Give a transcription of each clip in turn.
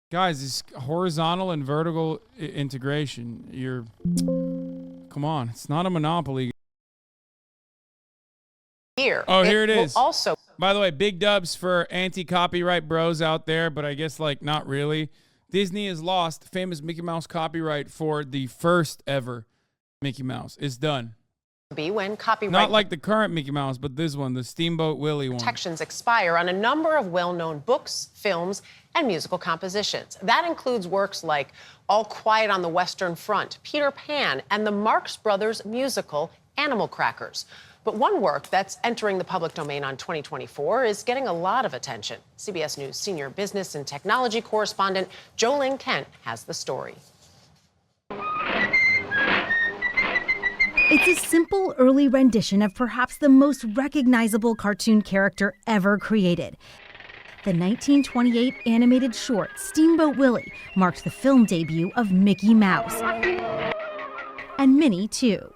Guys, this horizontal and vertical integration. Come on, it's not a monopoly. Here. Oh, here it is. Also, by the way, big dubs for anti-copyright bros out there, but I guess like not really. Disney has lost famous Mickey Mouse copyright for the first ever Mickey Mouse. It's done. Be when copyright not like the current Mickey Mouse, but this one, the Steamboat Willie one. Protections expire on a number of well-known books, films, and musical compositions. That includes works like All Quiet on the Western Front, Peter Pan, and the Marx Brothers musical Animal Crackers. But one work that's entering the public domain on 2024 is getting a lot of attention. CBS News senior business and technology correspondent Jolene Kent has the story. It's a simple early rendition of perhaps the most recognizable cartoon character ever created. The 1928 animated short Steamboat Willie marked the film debut of Mickey Mouse. And Minnie, too.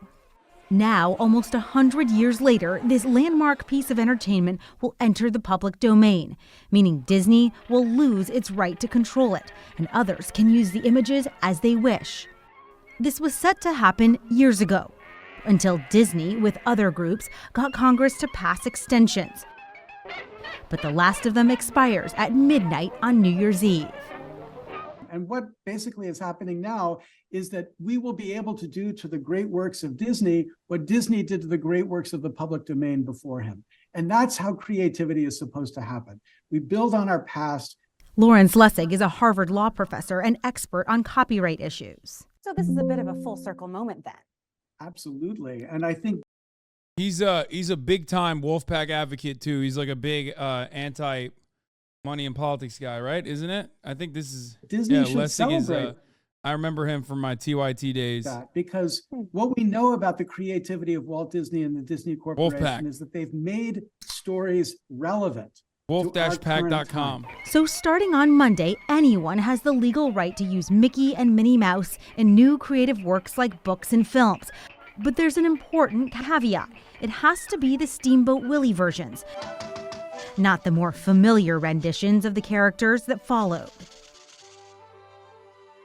Now, almost 100 years later, this landmark piece of entertainment will enter the public domain, meaning Disney will lose its right to control it, and others can use the images as they wish. This was set to happen years ago, until Disney, with other groups, got Congress to pass extensions. But the last of them expires at midnight on New Year's Eve. And what basically is happening now is that we will be able to do to the great works of Disney what Disney did to the great works of the public domain before him. And that's how creativity is supposed to happen. We build on our past. Lawrence Lessig is a Harvard law professor and expert on copyright issues. So this is a bit of a full circle moment then. Absolutely. And I think he's a big time Wolfpack advocate too. He's like a big anti money and politics guy, right? Isn't it? I think this is Disney should celebrate. I remember him from my TYT days. Because what we know about the creativity of Walt Disney and the Disney Corporation Wolfpack. is that they've made stories relevant. Wolf-pack.com. So starting on Monday, anyone has the legal right to use Mickey and Minnie Mouse in new creative works like books and films. But there's an important caveat. It has to be the Steamboat Willie versions, not the more familiar renditions of the characters that followed.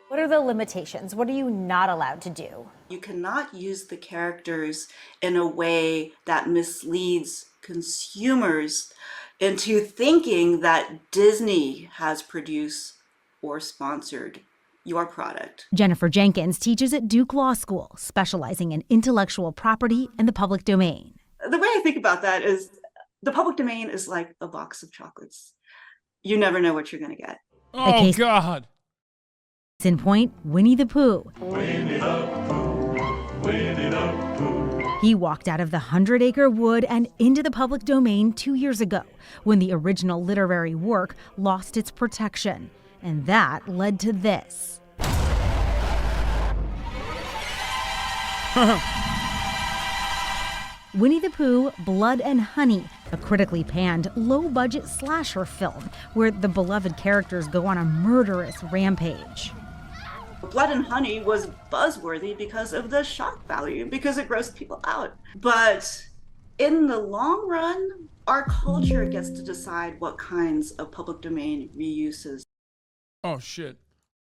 What are the limitations? What are you not allowed to do? You cannot use the characters in a way that misleads consumers into thinking that Disney has produced or sponsored your product. Jennifer Jenkins teaches at Duke Law School, specializing in intellectual property and the public domain. The way I think about that is the public domain is like a box of chocolates. You never know what you're going to get. Oh, God. Case in point, Winnie the Pooh. Winnie the Pooh, Winnie the Pooh. He walked out of the 100-acre wood and into the public domain 2 years ago when the original literary work lost its protection. And that led to this. Winnie the Pooh, Blood and Honey, a critically panned, low-budget slasher film where the beloved characters go on a murderous rampage. Blood and Honey was buzzworthy because of the shock value, because it grossed people out. But in the long run, our culture gets to decide what kinds of public domain reuses. Oh, shit.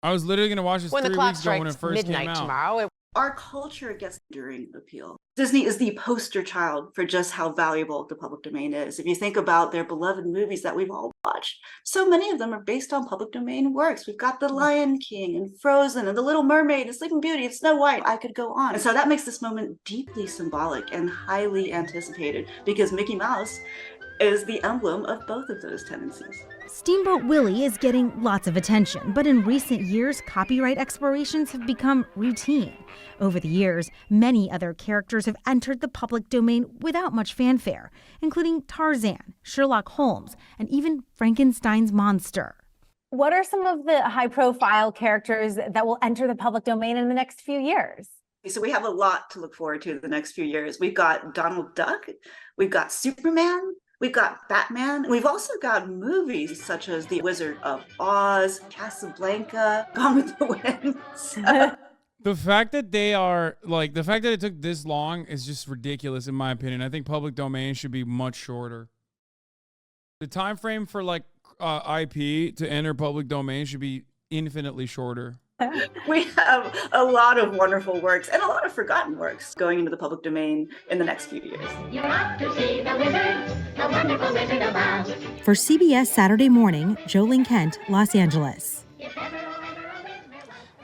I was literally going to watch this When 3 the clock weeks ago when it strikes first came midnight out. tomorrow, Our culture gets enduring appeal. Disney is the poster child for just how valuable the public domain is. If you think about their beloved movies that we've all watched, so many of them are based on public domain works. We've got The Lion King and Frozen and The Little Mermaid and Sleeping Beauty and Snow White. I could go on. And so that makes this moment deeply symbolic and highly anticipated because Mickey Mouse is the emblem of both of those tendencies. Steamboat Willie is getting lots of attention, but in recent years, copyright expirations have become routine. Over the years, many other characters have entered the public domain without much fanfare, including Tarzan, Sherlock Holmes, and even Frankenstein's monster. What are some of the high-profile characters that will enter the public domain in the next few years? So we have a lot to look forward to in the next few years. We've got Donald Duck, we've got Superman, we've got Batman. We've also got movies such as The Wizard of Oz, Casablanca, Gone with the Wind. The fact that the fact that it took this long is just ridiculous in my opinion. I think public domain should be much shorter. The time frame for IP to enter public domain should be infinitely shorter. We have a lot of wonderful works and a lot of forgotten works going into the public domain in the next few years. You have to see the wizard, the wonderful Wizard of Oz. For CBS Saturday Morning, Jolene Kent, Los Angeles.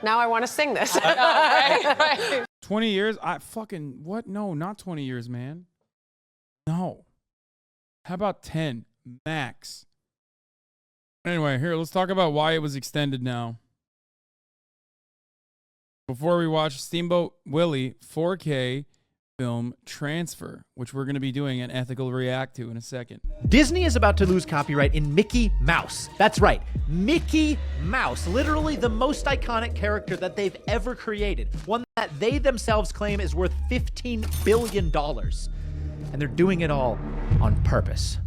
Now I want to sing this. Right? 20 years? What? No, not 20 years, man. No. How about 10 max? Anyway, here, let's talk about why it was extended now. Before we watch Steamboat Willie 4K film Transfer, which we're going to be doing an ethical react to in a second. Disney is about to lose copyright in Mickey Mouse. That's right, Mickey Mouse, literally the most iconic character that they've ever created, one that they themselves claim is worth $15 billion. And they're doing it all on purpose.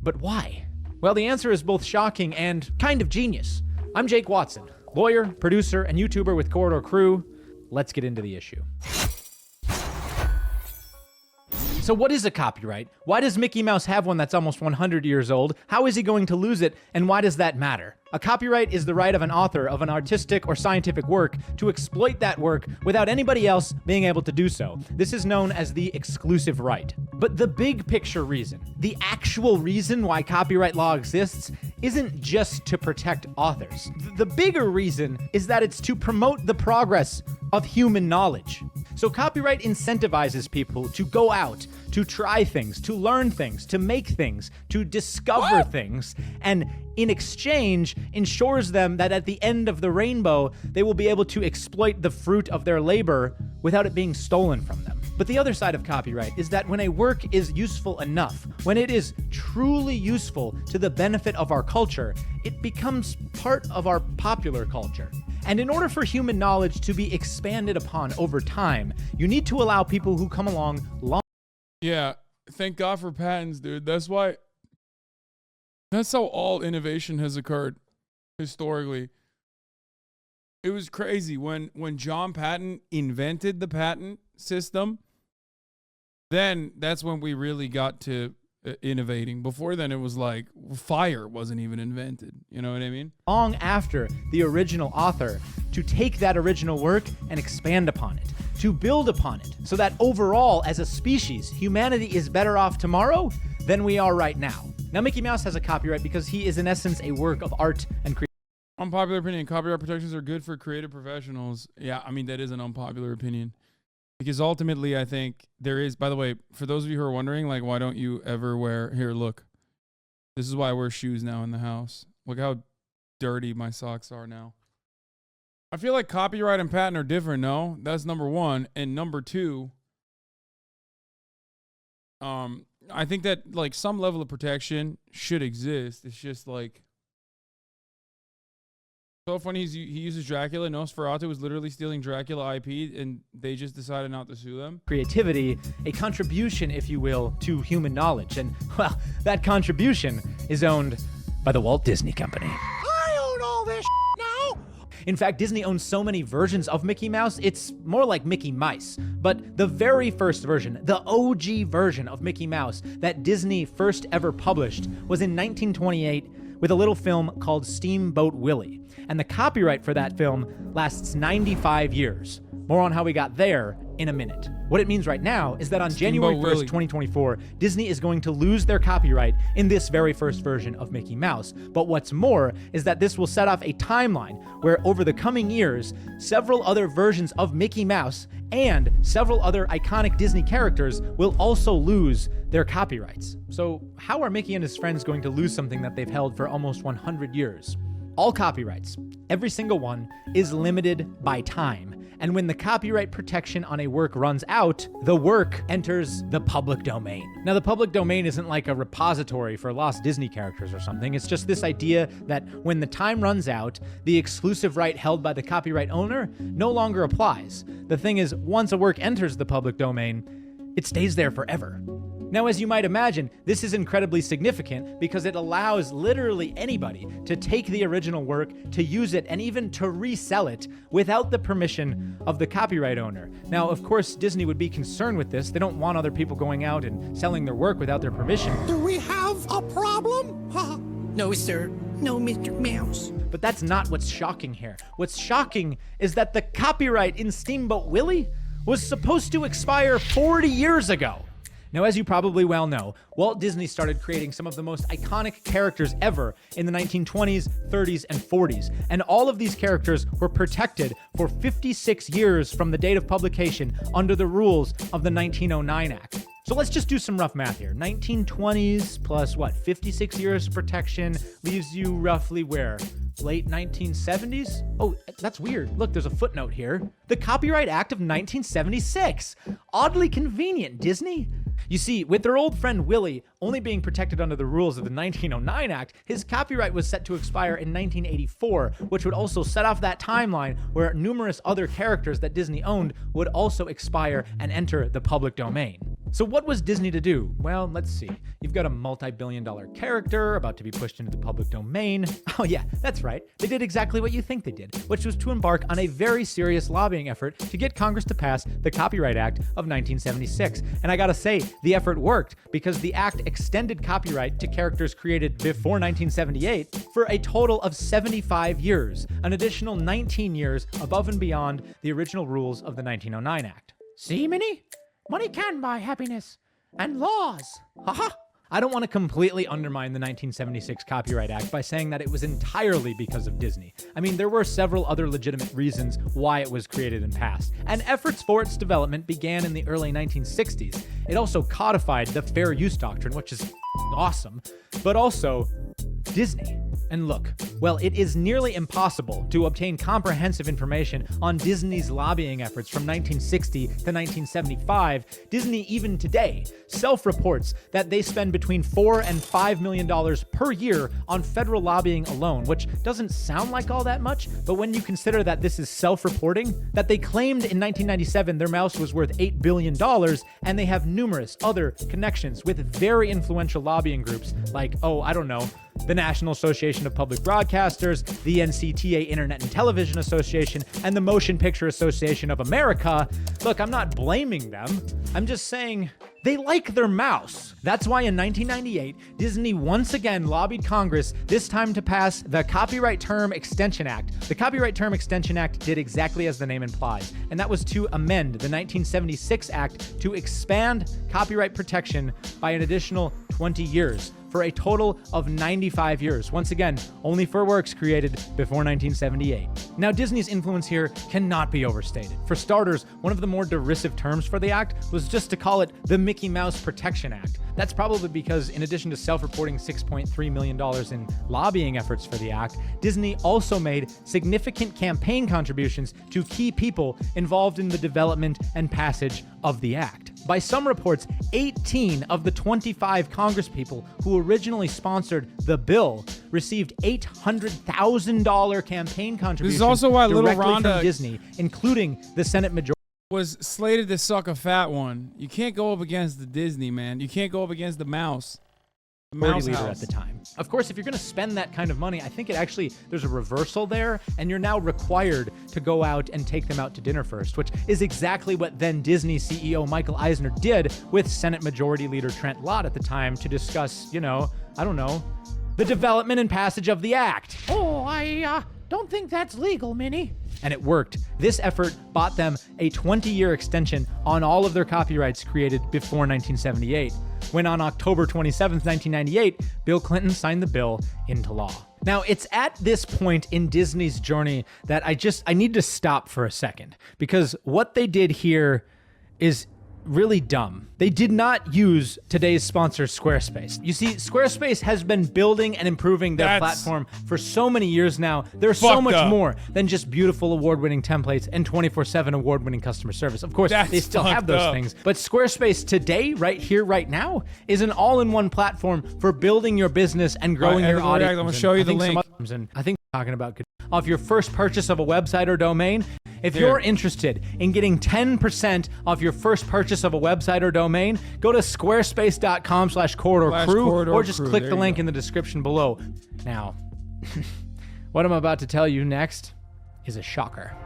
But why? Well, the answer is both shocking and kind of genius. I'm Jake Watson, lawyer, producer, and YouTuber with Corridor Crew. Let's get into the issue. So what is a copyright? Why does Mickey Mouse have one that's almost 100 years old? How is he going to lose it? And why does that matter? A copyright is the right of an author of an artistic or scientific work to exploit that work without anybody else being able to do so. This is known as the exclusive right. But the big picture reason, the actual reason why copyright law exists, isn't just to protect authors. The bigger reason is that it's to promote the progress of human knowledge. So copyright incentivizes people to go out, to try things, to learn things, to make things, to discover things, and in exchange ensures them that at the end of the rainbow, they will be able to exploit the fruit of their labor without it being stolen from them. But the other side of copyright is that when a work is useful enough, when it is truly useful to the benefit of our culture, it becomes part of our popular culture. And in order for human knowledge to be expanded upon over time, you need to allow people who come along long. Yeah, thank God for patents, dude. That's how all innovation has occurred historically. It was crazy when John Patton invented the patent system. Then that's when we really got to innovating. Before then, it was like fire wasn't even invented. You know what I mean? Long after the original author to take that original work and expand upon it, to build upon it, so that overall, as a species, humanity is better off tomorrow than we are right now. Now, Mickey Mouse has a copyright because he is, in essence, a work of art and creativity. Unpopular opinion, copyright protections are good for creative professionals. Yeah, I mean, that is an unpopular opinion. Because ultimately, I think there is, by the way, for those of you who are wondering, like, why don't you ever wear, here, look. This is why I wear shoes now in the house. Look how dirty my socks are now. I feel like copyright and patent are different, no? That's number one. And number two, I think that, like, some level of protection should exist. It's just, like, so funny, he uses Dracula. Nosferatu was literally stealing Dracula IP, and they just decided not to sue them. Creativity, a contribution, if you will, to human knowledge. And, well, that contribution is owned by the Walt Disney Company. I own all this now! In fact, Disney owns so many versions of Mickey Mouse, it's more like Mickey Mice. But the very first version, the OG version of Mickey Mouse that Disney first ever published was in 1928 with a little film called Steamboat Willie. And the copyright for that film lasts 95 years. More on how we got there in a minute. What it means right now is that on January 1st, 2024, Disney is going to lose their copyright in this very first version of Mickey Mouse. But what's more is that this will set off a timeline where over the coming years, several other versions of Mickey Mouse and several other iconic Disney characters will also lose their copyrights. So how are Mickey and his friends going to lose something that they've held for almost 100 years? All copyrights, every single one, is limited by time. And when the copyright protection on a work runs out, the work enters the public domain. Now, the public domain isn't like a repository for lost Disney characters or something. It's just this idea that when the time runs out, the exclusive right held by the copyright owner no longer applies. The thing is, once a work enters the public domain, it stays there forever. Now, as you might imagine, this is incredibly significant because it allows literally anybody to take the original work, to use it, and even to resell it without the permission of the copyright owner. Now, of course, Disney would be concerned with this. They don't want other people going out and selling their work without their permission. Do we have a problem? No, sir. No, Mr. Mouse. But that's not what's shocking here. What's shocking is that the copyright in Steamboat Willie was supposed to expire 40 years ago. Now, as you probably well know, Walt Disney started creating some of the most iconic characters ever in the 1920s, 30s, and 40s. And all of these characters were protected for 56 years from the date of publication under the rules of the 1909 Act. So let's just do some rough math here. 1920s plus what, 56 years of protection leaves you roughly where? Late 1970s? Oh, that's weird. Look, there's a footnote here. The Copyright Act of 1976. Oddly convenient, Disney. You see, with their old friend Willie only being protected under the rules of the 1909 Act, his copyright was set to expire in 1984, which would also set off that timeline where numerous other characters that Disney owned would also expire and enter the public domain. So what was Disney to do? Well, let's see. You've got a multi-billion-dollar character about to be pushed into the public domain. Oh yeah, that's right. They did exactly what you think they did, which was to embark on a very serious lobbying effort to get Congress to pass the Copyright Act of 1976. And I gotta say, the effort worked because the act extended copyright to characters created before 1978 for a total of 75 years, an additional 19 years above and beyond the original rules of the 1909 Act. See, Minnie? Money can buy happiness. And laws. Haha. I don't want to completely undermine the 1976 Copyright Act by saying that it was entirely because of Disney. I mean, there were several other legitimate reasons why it was created and passed, and efforts for its development began in the early 1960s. It also codified the fair use doctrine, which is awesome, but also Disney. And look, well, it is nearly impossible to obtain comprehensive information on Disney's lobbying efforts from 1960 to 1975. Disney, even today, self-reports that they spend between $4 and $5 million per year on federal lobbying alone, which doesn't sound like all that much, but when you consider that this is self-reporting, that they claimed in 1997 their mouse was worth $8 billion, and they have numerous other connections with very influential lobbying groups like, oh, I don't know, the National Association of Public Broadcasters, the NCTA Internet and Television Association, and the Motion Picture Association of America. Look, I'm not blaming them. I'm just saying they like their mouse. That's why in 1998, Disney once again lobbied Congress, this time to pass the Copyright Term Extension Act. The Copyright Term Extension Act did exactly as the name implies, and that was to amend the 1976 Act to expand copyright protection by an additional 20 years. For a total of 95 years. Once again, only for works created before 1978. Now, Disney's influence here cannot be overstated. For starters, one of the more derisive terms for the act was just to call it the Mickey Mouse Protection Act. That's probably because, in addition to self-reporting $6.3 million in lobbying efforts for the act, Disney also made significant campaign contributions to key people involved in the development and passage of the act. By some reports, 18 of the 25 congresspeople who originally sponsored the bill received $800,000 campaign contributions. This is also why Little directly Rhonda from Disney, including the Senate majority. Was slated to suck a fat one. You can't go up against the Disney, man. You can't go up against the mouse. The mouse leader house. at the time. Of course, if you're going to spend that kind of money, I think there's a reversal there, and you're now required to go out and take them out to dinner first, which is exactly what then Disney CEO Michael Eisner did with Senate Majority Leader Trent Lott at the time to discuss, the development and passage of the act. Oh, I don't think that's legal, Minnie. And it worked. This effort bought them a 20-year extension on all of their copyrights created before 1978, when on October 27, 1998, Bill Clinton signed the bill into law. Now, it's at this point in Disney's journey that I need to stop for a second, because what they did here is really dumb. They did not use today's sponsor, Squarespace. You see, Squarespace has been building and improving their platform for so many years now. There's so much more than just beautiful award-winning templates and 24/7 award-winning customer service. Of course, they still have those things. But Squarespace today, right here, right now, is an all-in-one platform for building your business and growing your audience. I'm going to show you the link. I think we're talking about off your first purchase of a website or domain. If you're interested in getting 10% off your first purchase of a website or domain, go to squarespace.com/corridorcrew or just click the link in the description below. Now, what I'm about to tell you next is a shocker.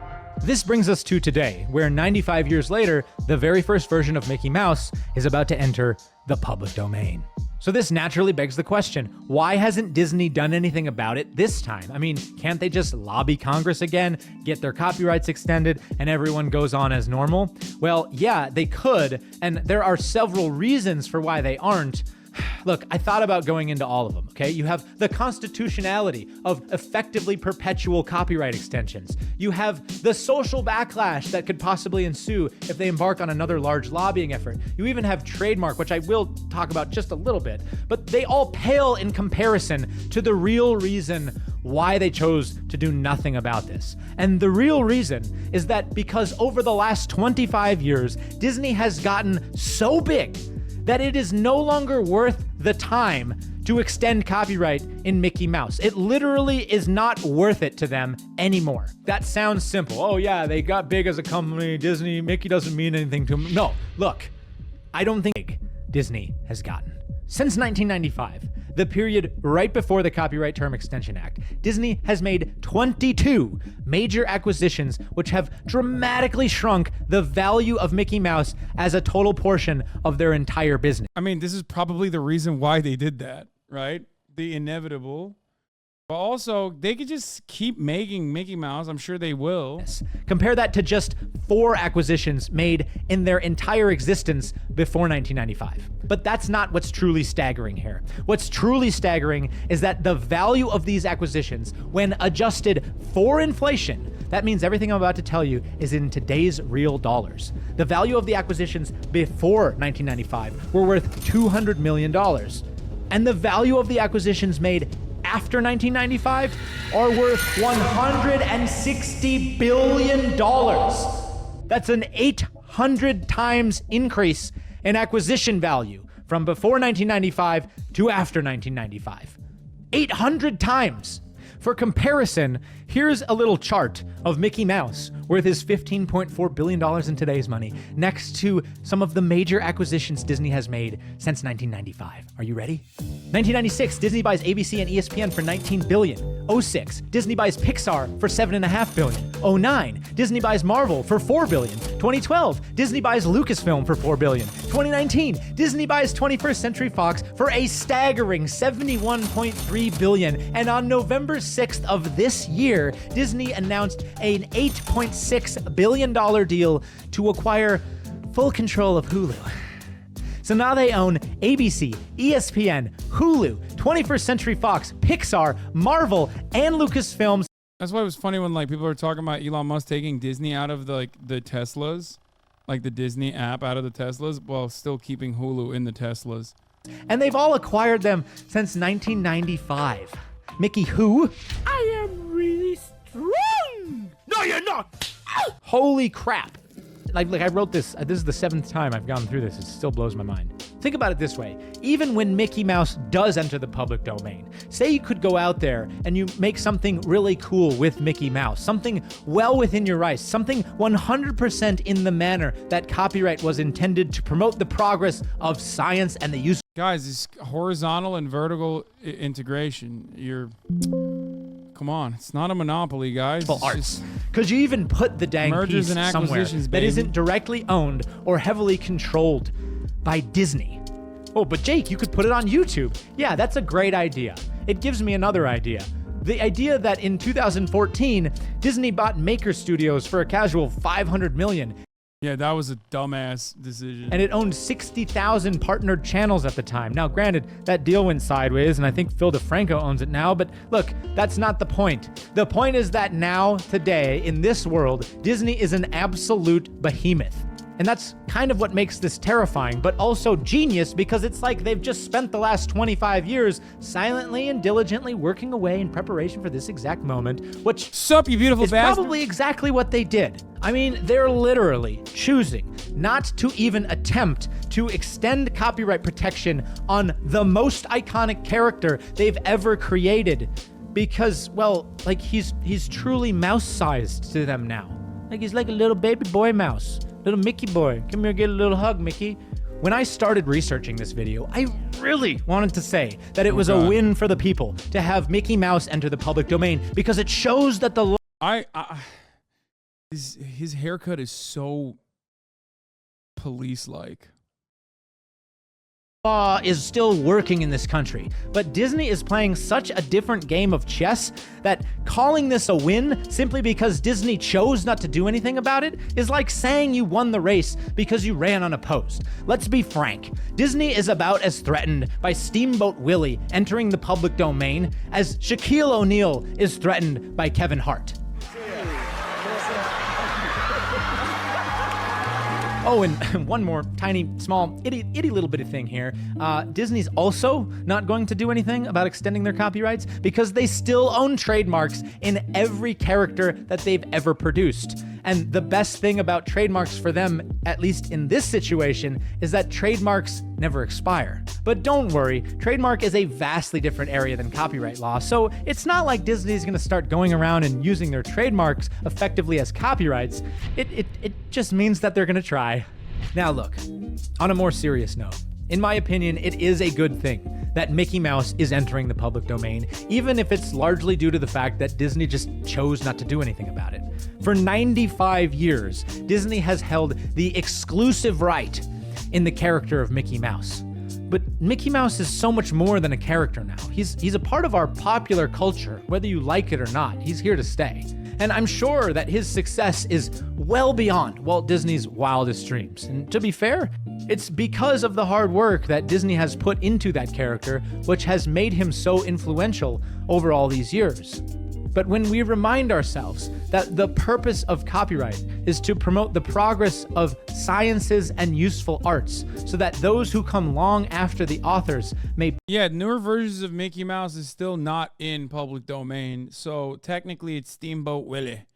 This brings us to today, where 95 years later, the very first version of Mickey Mouse is about to enter the public domain. So this naturally begs the question, why hasn't Disney done anything about it this time? I mean, can't they just lobby Congress again, get their copyrights extended, and everyone goes on as normal? Well, yeah, they could, and there are several reasons for why they aren't. Look, I thought about going into all of them, okay? You have the constitutionality of effectively perpetual copyright extensions. You have the social backlash that could possibly ensue if they embark on another large lobbying effort. You even have trademark, which I will talk about just a little bit, but they all pale in comparison to the real reason why they chose to do nothing about this. And the real reason is that because over the last 25 years, Disney has gotten so big that it is no longer worth the time to extend copyright in Mickey Mouse. It literally is not worth it to them anymore. That sounds simple. Oh yeah, they got big as a company, Disney, Mickey doesn't mean anything to them. No, look, I don't think big Disney has gotten. Since 1995, the period right before the Copyright Term Extension Act, Disney has made 22 major acquisitions which have dramatically shrunk the value of Mickey Mouse as a total portion of their entire business. I mean, this is probably the reason why they did that, right? The inevitable. But also, they could just keep making Mickey Mouse. I'm sure they will. Compare that to just 4 acquisitions made in their entire existence before 1995. But that's not what's truly staggering here. What's truly staggering is that the value of these acquisitions, when adjusted for inflation, that means everything I'm about to tell you is in today's real dollars. The value of the acquisitions before 1995 were worth $200 million. And the value of the acquisitions made after 1995 are worth $160 billion. That's an 800 times increase in acquisition value from before 1995 to after 1995. 800 times. For comparison, here's a little chart of Mickey Mouse worth his $15.4 billion in today's money next to some of the major acquisitions Disney has made since 1995. Are you ready? 1996, Disney buys ABC and ESPN for $19 billion. 06, Disney buys Pixar for $7.5 billion. 09, Disney buys Marvel for $4 billion. 2012, Disney buys Lucasfilm for $4 billion. 2019, Disney buys 21st Century Fox for a staggering $71.3 billion. And on November 6th of this year, Disney announced an $8.6 billion deal to acquire full control of Hulu. So now they own ABC, ESPN, Hulu, 21st Century Fox, Pixar, Marvel, and Lucasfilms. That's why it was funny when like people were talking about Elon Musk taking Disney out of the Teslas, like the Disney app out of the Teslas, while still keeping Hulu in the Teslas. And they've all acquired them since 1995. Mickey who? I am really strong. No, you're not. Holy crap. Like I wrote this. This is the 7th time I've gone through this. It still blows my mind. Think about it this way. Even when Mickey Mouse does enter the public domain, say you could go out there and you make something really cool with Mickey Mouse, something well within your rights, something 100% in the manner that copyright was intended to promote the progress of science and the use. Guys, it's horizontal and vertical integration. Come on, it's not a monopoly, guys. It's arts. Could you even put the dang mergers piece and somewhere acquisitions, that baby. isn't directly owned or heavily controlled by Disney? Oh, but Jake, you could put it on YouTube. Yeah, that's a great idea. It gives me another idea. The idea that in 2014, Disney bought Maker Studios for a casual $500 million. Yeah, that was a dumbass decision. And it owned 60,000 partnered channels at the time. Now, granted, that deal went sideways, and I think Phil DeFranco owns it now, but look, that's not the point. The point is that now, today, in this world, Disney is an absolute behemoth. And that's kind of what makes this terrifying, but also genius, because it's like they've just spent the last 25 years silently and diligently working away in preparation for this exact moment, which Sup, you beautiful is bastard. probably exactly what they did. I mean, they're literally choosing not to even attempt to extend copyright protection on the most iconic character they've ever created because, well, like he's truly mouse-sized to them now. Like he's like a little baby boy mouse. Little Mickey boy. Come here, get a little hug, Mickey. When I started researching this video, I really wanted to say that it was a win for the people to have Mickey Mouse enter the public domain because it shows that the his haircut is so police-like. law is still working in this country, but Disney is playing such a different game of chess that calling this a win simply because Disney chose not to do anything about it is like saying you won the race because you ran unopposed. Let's be frank, Disney is about as threatened by Steamboat Willie entering the public domain as Shaquille O'Neal is threatened by Kevin Hart. Oh, and one more tiny, small, itty little bit of thing here. Disney's also not going to do anything about extending their copyrights because they still own trademarks in every character that they've ever produced. And the best thing about trademarks for them, at least in this situation, is that trademarks never expire. But don't worry, trademark is a vastly different area than copyright law, so it's not like Disney's gonna start going around and using their trademarks effectively as copyrights. It just means that they're gonna try. Now look, on a more serious note, in my opinion, it is a good thing that Mickey Mouse is entering the public domain, even if it's largely due to the fact that Disney just chose not to do anything about it. For 95 years, Disney has held the exclusive right in the character of Mickey Mouse. But Mickey Mouse is so much more than a character now. He's a part of our popular culture, whether you like it or not. He's here to stay. And I'm sure that his success is well beyond Walt Disney's wildest dreams. And to be fair, it's because of the hard work that Disney has put into that character, which has made him so influential over all these years. But when we remind ourselves that the purpose of copyright is to promote the progress of sciences and useful arts, so that those who come long after the authors may... Yeah, newer versions of Mickey Mouse is still not in public domain, so technically it's Steamboat Willie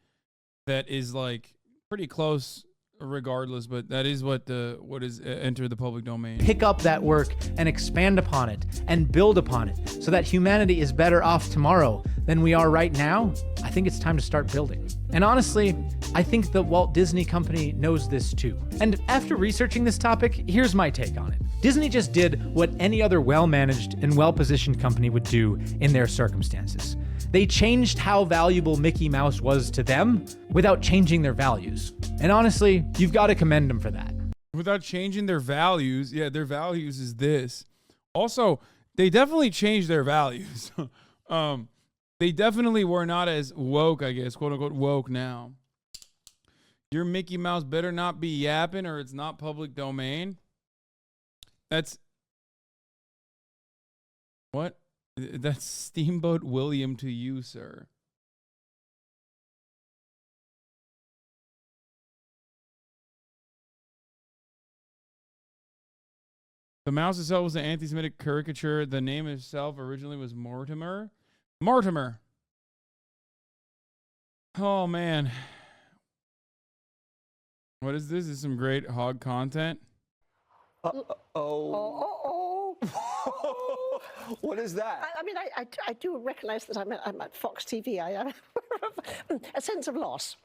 that is like pretty close regardless, but that is what is enter the public domain. Pick up that work and expand upon it and build upon it so that humanity is better off tomorrow than we are right now. I think it's time to start building. And honestly, I think the Walt Disney Company knows this too. And after researching this topic, here's my take on it. Disney just did what any other well-managed and well-positioned company would do in their circumstances. They changed how valuable Mickey Mouse was to them without changing their values. And honestly, you've got to commend them for that. Without changing their values, yeah, their values is this. Also, they definitely changed their values. They definitely were not as woke, I guess, quote unquote woke now. Your Mickey Mouse better not be yapping or it's not public domain. That's what? That's Steamboat William to you, sir. The mouse itself was an anti-Semitic caricature. The name itself originally was Mortimer. Mortimer. Oh, man. What is this? This is some great hog content. What is that? I mean, I do recognize that I'm at Fox TV. I have a sense of loss.